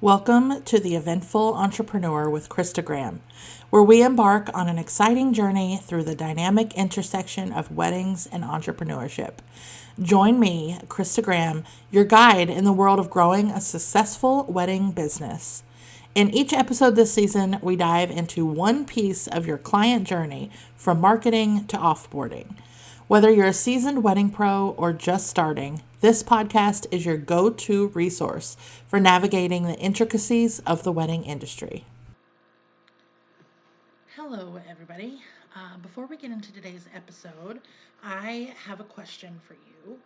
Welcome to The Eventful Entrepreneur with Krista Graham, where we embark on an exciting journey through the dynamic intersection of weddings and entrepreneurship. Join me, Krista Graham, your guide in the world of growing a successful wedding business. In each episode this season, we dive into one piece of your client journey from marketing to offboarding. Whether you're a seasoned wedding pro or just starting, this podcast is your go-to resource for navigating the intricacies of the wedding industry. Hello, everybody. Before we get into today's episode, I have a question for you.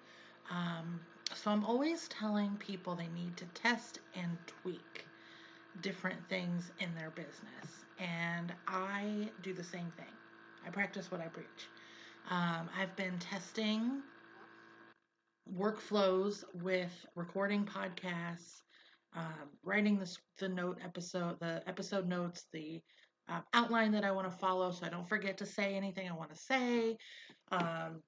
Um, so, I'm always telling people they need to test and tweak different things in their business, and I do the same thing. I practice what I preach. I've been testing workflows with recording podcasts, writing the episode notes, the outline that I want to follow, so I don't forget to say anything I want to say. Um,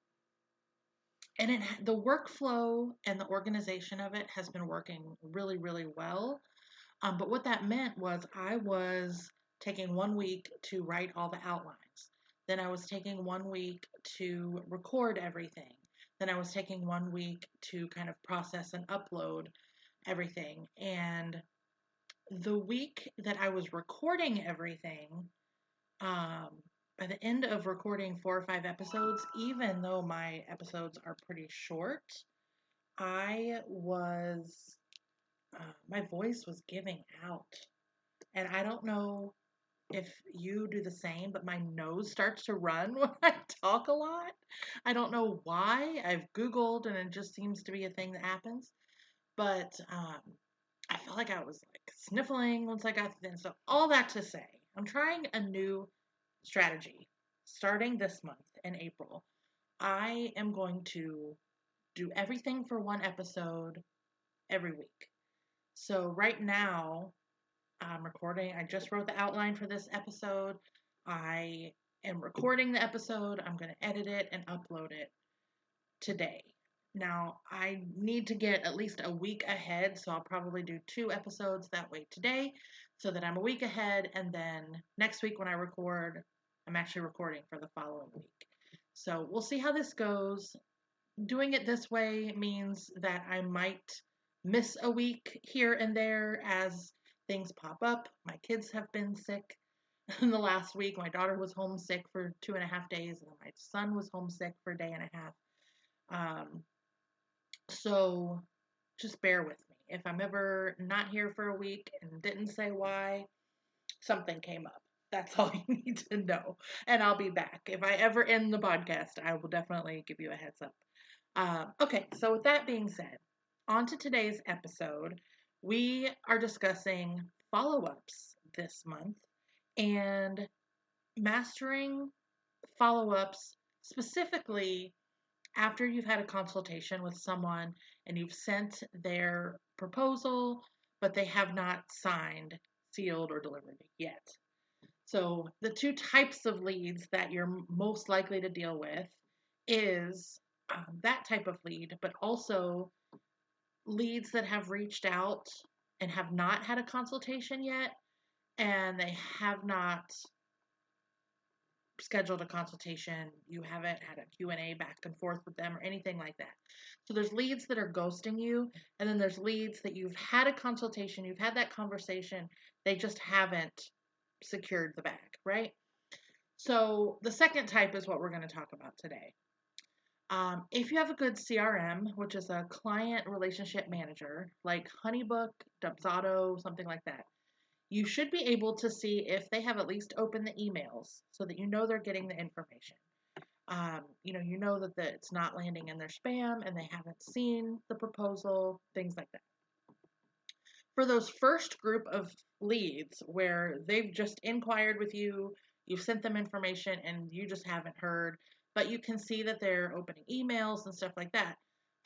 and the workflow and the organization of it has been working really, really well. But what that meant was I was taking 1 week to write all the outlines. Then I was taking 1 week to record everything. Then I was taking 1 week to kind of process and upload everything. And the week that I was recording everything, um, by the end of recording 4 or 5 episodes, even though my episodes are pretty short, I was, my voice was giving out. And I don't know if you do the same, but my nose starts to run when I talk a lot. I don't know why. I've Googled and it just seems to be a thing that happens. But I felt like I was like sniffling once I got to the end. So, all that to say, I'm trying a new strategy starting this month in April. I am going to do everything for one episode every week. So, right now, I'm recording. I just wrote the outline for this episode. I am recording the episode. I'm going to edit it and upload it today. Now, I need to get at least a week ahead, so I'll probably do 2 episodes that way today so that I'm a week ahead. And then next week when I record, I'm actually recording for the following week. So we'll see how this goes. Doing it this way means that I might miss a week here and there as things pop up. My kids have been sick in the last week. My daughter was homesick for 2.5 days, and my son was homesick for a day and a half. So just bear with me. If I'm ever not here for a week and didn't say why, something came up. That's all you need to know. And I'll be back. If I ever end the podcast, I will definitely give you a heads up. Okay, so with that being said, on to today's episode. We are discussing follow ups this month and mastering follow ups specifically after you've had a consultation with someone and you've sent their proposal, but they have not signed, sealed, or delivered it yet. So, the two types of leads that you're most likely to deal with is that type of lead, but also leads that have reached out and have not had a consultation yet, and they have not scheduled a consultation, you haven't had a Q&A back and forth with them or anything like that. So there's leads that are ghosting you, and then there's leads that you've had a consultation, you've had that conversation, they just haven't secured the bag, right? So the second type is what we're going to talk about today. If you have a good CRM, which is a client relationship manager, like Honeybook, Dubsado, something like that, you should be able to see if they have at least opened the emails so that you know they're getting the information. You know that it's not landing in their spam and they haven't seen the proposal, things like that. For those first group of leads where they've just inquired with you, you've sent them information and you just haven't heard, but you can see that they're opening emails and stuff like that.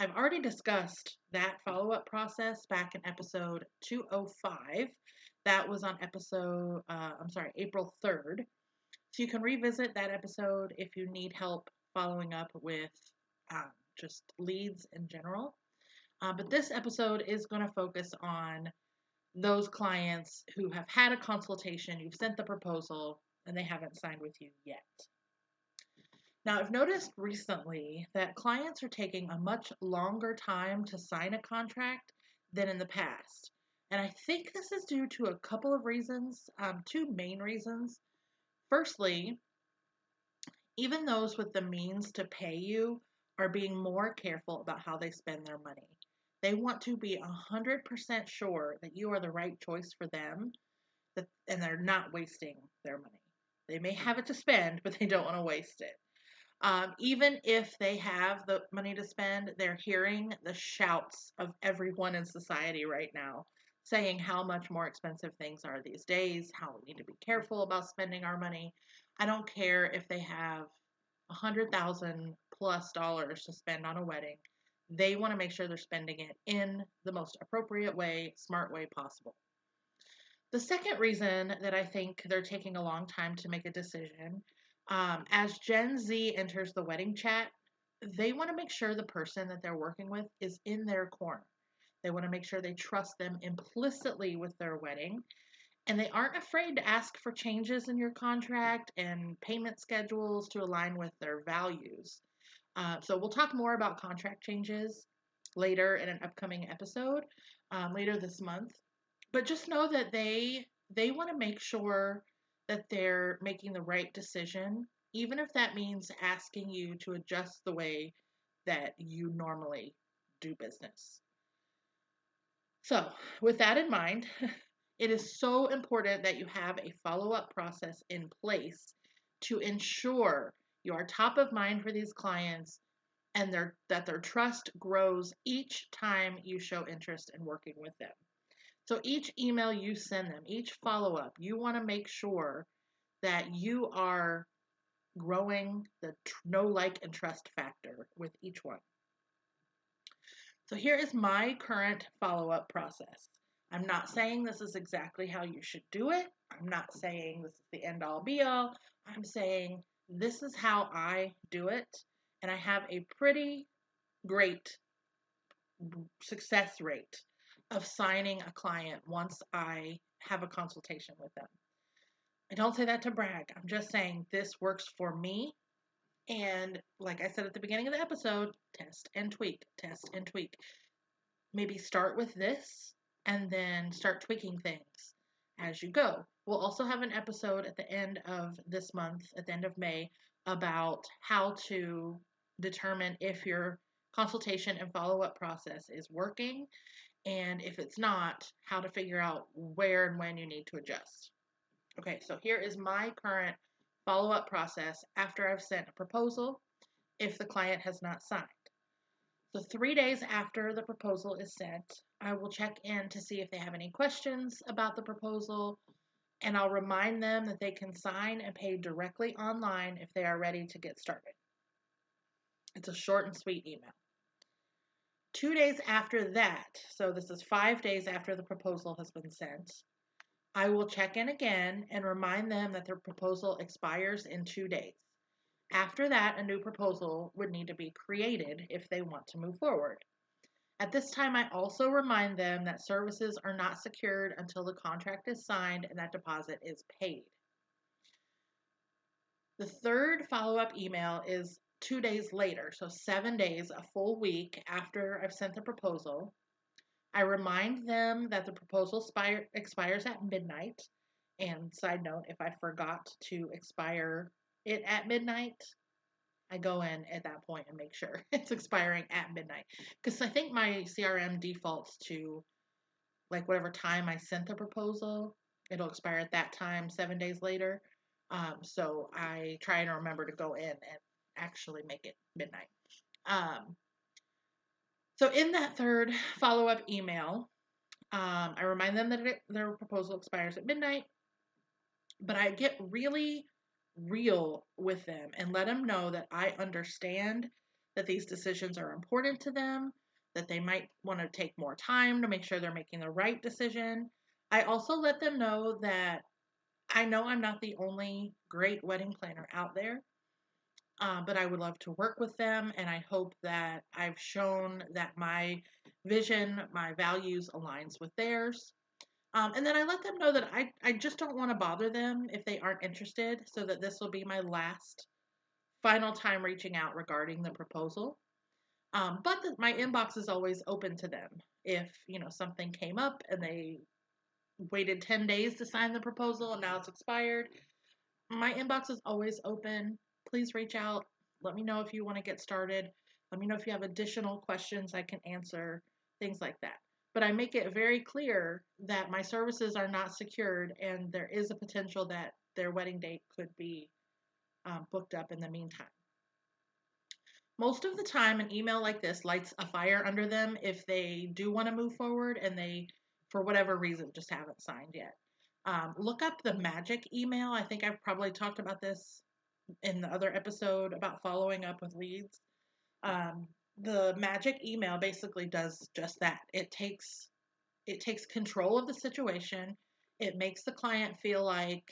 I've already discussed that follow-up process back in episode 205. That was on April 3rd. So you can revisit that episode if you need help following up with just leads in general. But this episode is going to focus on those clients who have had a consultation, you've sent the proposal, and they haven't signed with you yet. Now, I've noticed recently that clients are taking a much longer time to sign a contract than in the past. And I think this is due to a couple of reasons, two main reasons. Firstly, even those with the means to pay you are being more careful about how they spend their money. They want to be 100% sure that you are the right choice for them, and they're not wasting their money. They may have it to spend, but they don't want to waste it. Even if they have the money to spend, they're hearing the shouts of everyone in society right now saying how much more expensive things are these days, how we need to be careful about spending our money. I don't care if they have $100,000+ to spend on a wedding. They want to make sure they're spending it in the most appropriate way, smart way possible. The second reason that I think they're taking a long time to make a decision, as Gen Z enters the wedding chat, they want to make sure the person that they're working with is in their corner. They want to make sure they trust them implicitly with their wedding, and they aren't afraid to ask for changes in your contract and payment schedules to align with their values. So we'll talk more about contract changes later in an upcoming episode, later this month. But just know that they want to make sure that they're making the right decision, even if that means asking you to adjust the way that you normally do business. So, with that in mind, it is so important that you have a follow-up process in place to ensure you are top of mind for these clients and that their trust grows each time you show interest in working with them. So each email you send them, each follow-up, you want to make sure that you are growing the know, like, and trust factor with each one. So here is my current follow-up process. I'm not saying this is exactly how you should do it. I'm not saying this is the end-all be-all. I'm saying this is how I do it, and I have a pretty great success rate of signing a client once I have a consultation with them. I don't say that to brag. I'm just saying this works for me. And like I said at the beginning of the episode, test and tweak, test and tweak. Maybe start with this and then start tweaking things as you go. We'll also have an episode at the end of this month, at the end of May, about how to determine if your consultation and follow-up process is working, and if it's not, how to figure out where and when you need to adjust. Okay, so here is my current follow-up process after I've sent a proposal if the client has not signed. So 3 days after the proposal is sent, I will check in to see if they have any questions about the proposal, and I'll remind them that they can sign and pay directly online if they are ready to get started. It's a short and sweet email. 2 days after that, so this is 5 days after the proposal has been sent, I will check in again and remind them that their proposal expires in 2 days. After that, a new proposal would need to be created if they want to move forward. At this time, I also remind them that services are not secured until the contract is signed and that deposit is paid. The third follow-up email is 2 days later, so 7 days, a full week after I've sent the proposal. I remind them that the proposal expires at midnight. And side note, if I forgot to expire it at midnight, I go in at that point and make sure it's expiring at midnight. Because I think my CRM defaults to like whatever time I sent the proposal, it'll expire at that time 7 days later. So I try and remember to go in and actually make it midnight. So in that third follow-up email, I remind them that their proposal expires at midnight, but I get really real with them and let them know that I understand that these decisions are important to them, that they might want to take more time to make sure they're making the right decision. I also let them know that I know I'm not the only great wedding planner out there, but I would love to work with them, and I hope that I've shown that my vision, my values aligns with theirs. And then I let them know that I just don't want to bother them if they aren't interested, so that this will be my last final time reaching out regarding the proposal. But my inbox is always open to them. If, something came up and they waited 10 days to sign the proposal and now it's expired, my inbox is always open. Please reach out. Let me know if you want to get started. Let me know if you have additional questions I can answer, things like that. But I make it very clear that my services are not secured and there is a potential that their wedding date could be booked up in the meantime. Most of the time, an email like this lights a fire under them if they do want to move forward and they, for whatever reason, just haven't signed yet. Look up the magic email. I think I've probably talked about this in the other episode about following up with leads. The magic email basically does just that. It takes control of the situation. It makes the client feel like,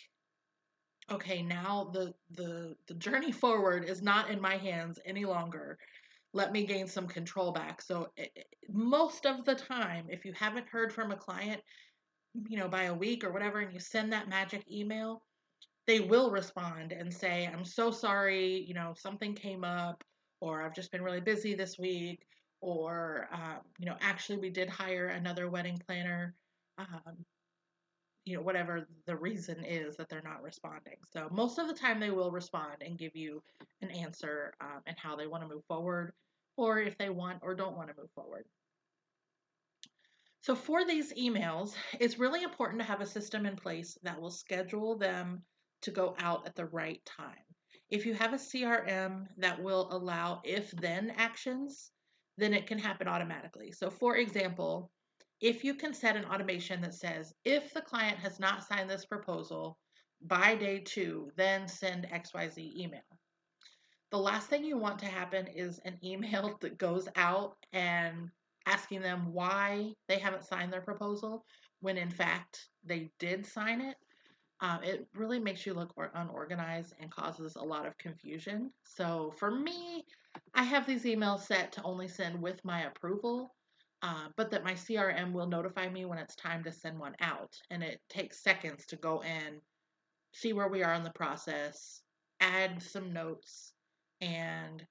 okay, now the journey forward is not in my hands any longer. Let me gain some control back. So most of the time, if you haven't heard from a client, by a week or whatever, and you send that magic email, they will respond and say, I'm so sorry, something came up, or I've just been really busy this week, or, actually we did hire another wedding planner, um, whatever the reason is that they're not responding. So most of the time they will respond and give you an answer and how they want to move forward, or if they want or don't want to move forward. So for these emails, it's really important to have a system in place that will schedule them to go out at the right time. If you have a CRM that will allow if-then actions, then it can happen automatically. So for example, if you can set an automation that says, if the client has not signed this proposal by day 2, then send XYZ email. The last thing you want to happen is an email that goes out and asking them why they haven't signed their proposal when in fact they did sign it. It really makes you look unorganized and causes a lot of confusion. So for me, I have these emails set to only send with my approval, but that my CRM will notify me when it's time to send one out. And it takes seconds to go in, see where we are in the process, add some notes, and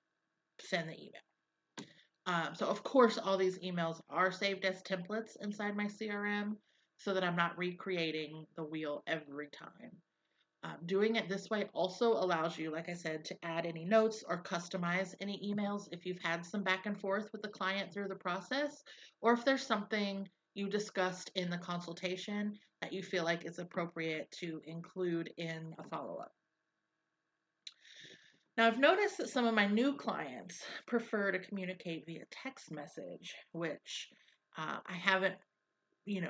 send the email. So of course, all these emails are saved as templates inside my CRM so that I'm not recreating the wheel every time. Doing it this way also allows you, like I said, to add any notes or customize any emails if you've had some back and forth with the client through the process, or if there's something you discussed in the consultation that you feel like is appropriate to include in a follow-up. Now, I've noticed that some of my new clients prefer to communicate via text message, which I haven't,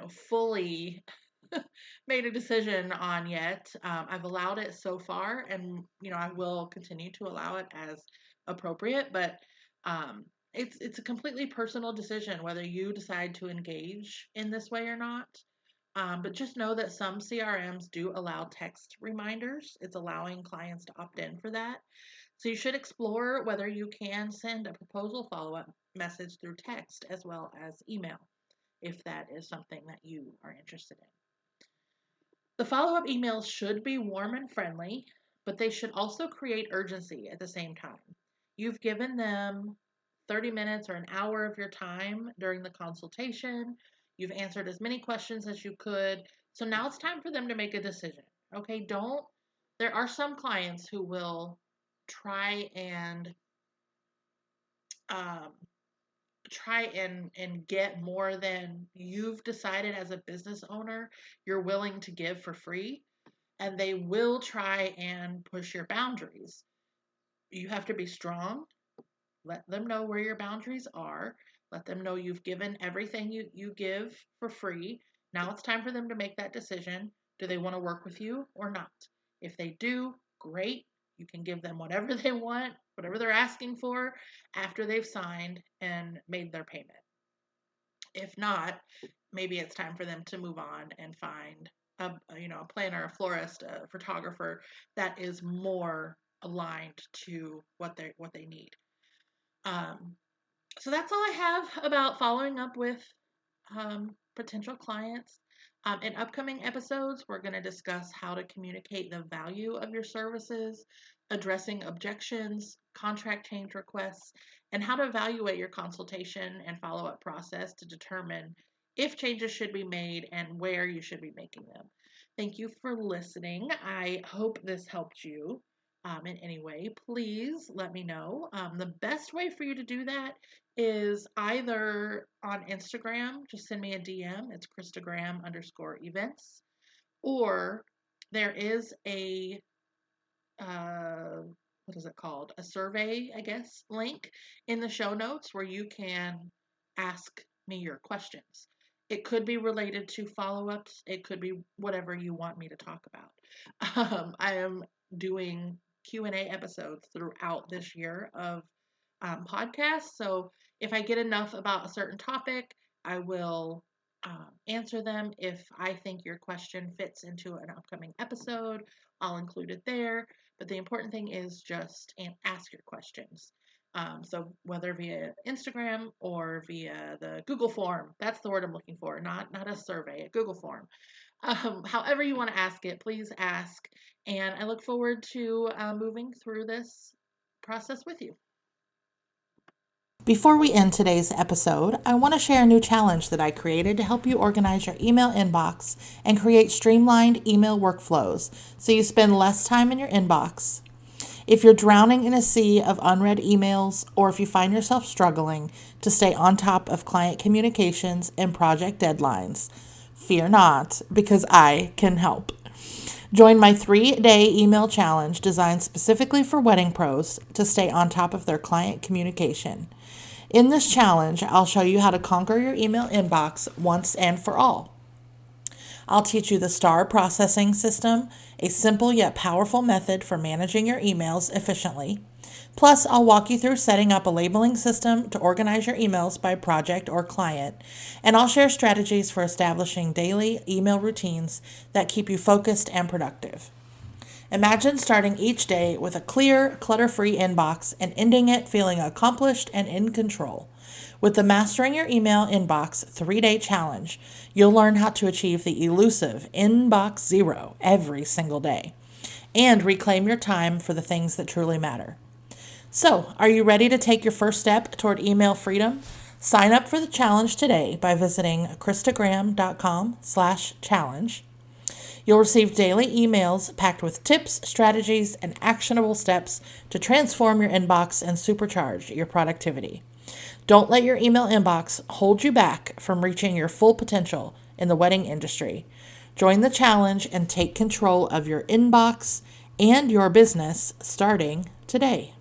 fully made a decision on yet. I've allowed it so far, and I will continue to allow it as appropriate. But it's a completely personal decision whether you decide to engage in this way or not. But just know that some CRMs do allow text reminders. It's allowing clients to opt in for that. So you should explore whether you can send a proposal follow-up message through text as well as email, if that is something that you are interested in. The follow-up emails should be warm and friendly, but they should also create urgency at the same time. You've given them 30 minutes or an hour of your time during the consultation. You've answered as many questions as you could. So now it's time for them to make a decision. Okay, there are some clients who will try and um, get more than you've decided as a business owner you're willing to give for free, and they will try and push your boundaries. You have to be strong. Let them know where your boundaries are. Let them know you've given everything you give for free. Now it's time for them to make that decision. Do they want to work with you or not? If they do, great. You can give them whatever they want, whatever they're asking for after they've signed and made their payment. If not, maybe it's time for them to move on and find a planner, a florist, a photographer that is more aligned to what they need. So that's all I have about following up with potential clients. In upcoming episodes, we're going to discuss how to communicate the value of your services, addressing objections, contract change requests, and how to evaluate your consultation and follow up process to determine if changes should be made and where you should be making them. Thank you for listening. I hope this helped you in any way. Please let me know. The best way for you to do that is either on Instagram, just send me a DM. It's Christagram_events. Or there is a, what is it called? A survey, I guess, link in the show notes where you can ask me your questions. It could be related to follow-ups. It could be whatever you want me to talk about. I am doing Q&A episodes throughout this year of podcasts. So if I get enough about a certain topic, I will answer them. If I think your question fits into an upcoming episode, I'll include it there. But the important thing is just ask your questions. So whether via Instagram or via the Google form, that's the word I'm looking for, not a survey, a Google form. However you want to ask it, please ask. And I look forward to moving through this process with you. Before we end today's episode, I want to share a new challenge that I created to help you organize your email inbox and create streamlined email workflows so you spend less time in your inbox. If you're drowning in a sea of unread emails, or if you find yourself struggling to stay on top of client communications and project deadlines, fear not, because I can help. Join my 3-day email challenge designed specifically for wedding pros to stay on top of their client communication. In this challenge, I'll show you how to conquer your email inbox once and for all. I'll teach you the STAR processing system, a simple yet powerful method for managing your emails efficiently. Plus, I'll walk you through setting up a labeling system to organize your emails by project or client, and I'll share strategies for establishing daily email routines that keep you focused and productive. Imagine starting each day with a clear, clutter-free inbox and ending it feeling accomplished and in control. With the Mastering Your Email Inbox 3-day challenge, you'll learn how to achieve the elusive Inbox Zero every single day and reclaim your time for the things that truly matter. So, are you ready to take your first step toward email freedom? Sign up for the challenge today by visiting christagram.com/challenge. You'll receive daily emails packed with tips, strategies, and actionable steps to transform your inbox and supercharge your productivity. Don't let your email inbox hold you back from reaching your full potential in the wedding industry. Join the challenge and take control of your inbox and your business starting today.